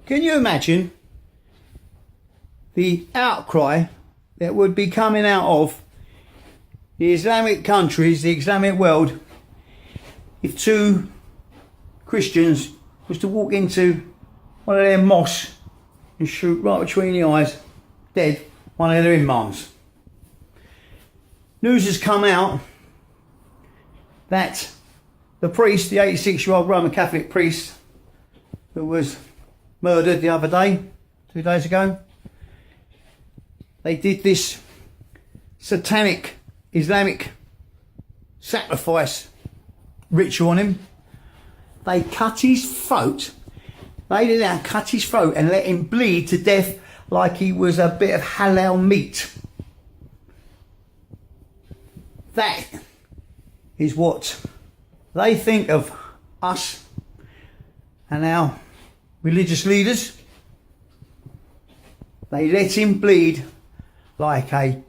Can you imagine the outcry that would be coming out of the Islamic countries, the Islamic world, if two Christians was to walk into one of their mosques and shoot right between the eyes, dead, one of their imams? News has come out that the priest, the 86-year-old Roman Catholic priest who was murdered the other day, 2 days ago, they did this satanic Islamic sacrifice ritual on him. They cut his throat, laid it down, cut his throat and let him bleed to death like he was a bit of halal meat. That is what they think of us and our religious leaders. They let him bleed like a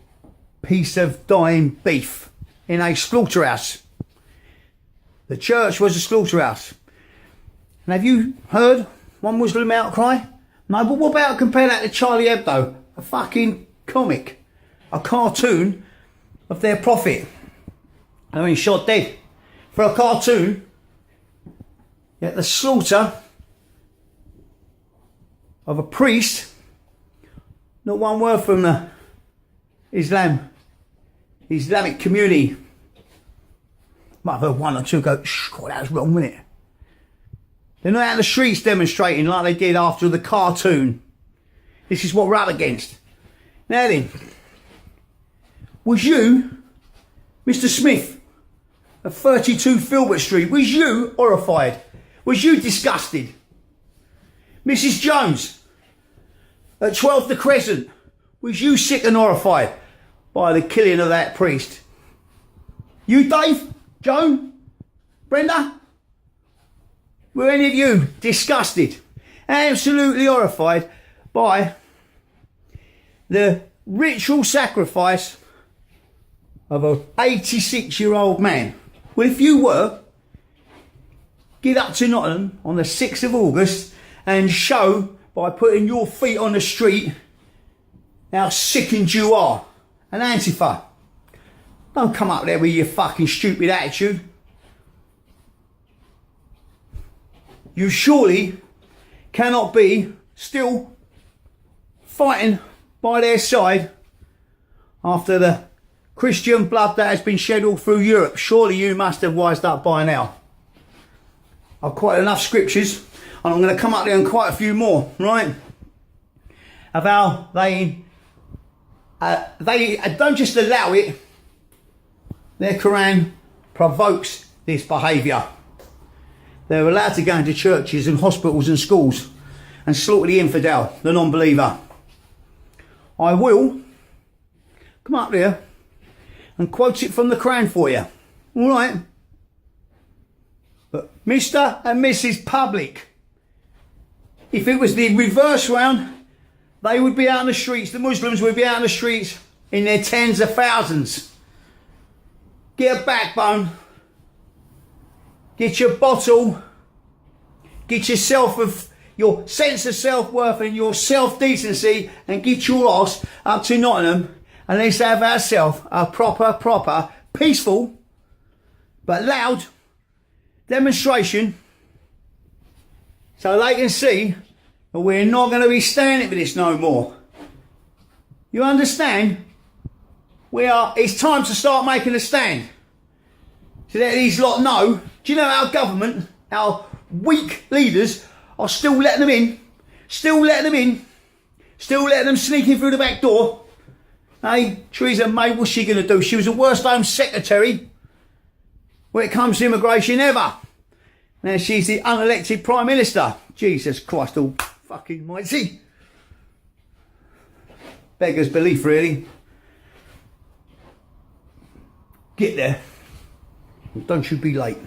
piece of dying beef in a slaughterhouse. The church was a slaughterhouse. And have you heard one Muslim outcry? No, but what about compare that to Charlie Hebdo? A fucking comic, a cartoon of their prophet. I mean, shot dead. For a cartoon, yet the slaughter of a priest, not one word from the Islamic community. Might have heard one or two go, God, that was wrong, wasn't it? They're not out in the streets demonstrating like they did after the cartoon. This is what we're up against. Now then, was you, Mr. Smith, at 32 Filbert Street, was you horrified? Was you disgusted? Mrs. Jones, at 12th the Crescent, was you sick and horrified by the killing of that priest? You, Dave? Joan? Brenda? Were any of you disgusted, absolutely horrified by the ritual sacrifice of an 86-year-old man? Well, if you were, get up to Nottingham on the 6th of August and show by putting your feet on the street how sickened you are. And Antifa, don't come up there with your fucking stupid attitude. You surely cannot be still fighting by their side after the Christian blood that has been shed all through Europe. Surely you must have wised up by now. I've quoted enough scriptures and I'm going to come up there and quite a few more, right? Of how they don't just allow it, their Quran provokes this behaviour. They're allowed to go into churches and hospitals and schools and slaughter the infidel, the non-believer. I will come up there and quote it from the Quran for you. All right? But Mr. and Mrs. Public, if it was the reverse round, they would be out in the streets, the Muslims would be out in the streets in their tens of thousands. Get a backbone, get your bottle, get yourself of your sense of self-worth and your self-decency and get your ass up to Nottingham and let's have ourselves a proper, peaceful but loud demonstration so they can see that we're not going to be standing for this no more. You understand? It's time to start making a stand. So that these lot know. Do you know our government, our weak leaders are still letting them in? Still letting them in? Still letting them sneak in through the back door? Hey, Theresa May, what's she going to do? She was the worst Home Secretary when it comes to immigration ever. Now she's the unelected Prime Minister. Jesus Christ all fucking mighty. Beggar's belief, really. Get there. Don't you be late.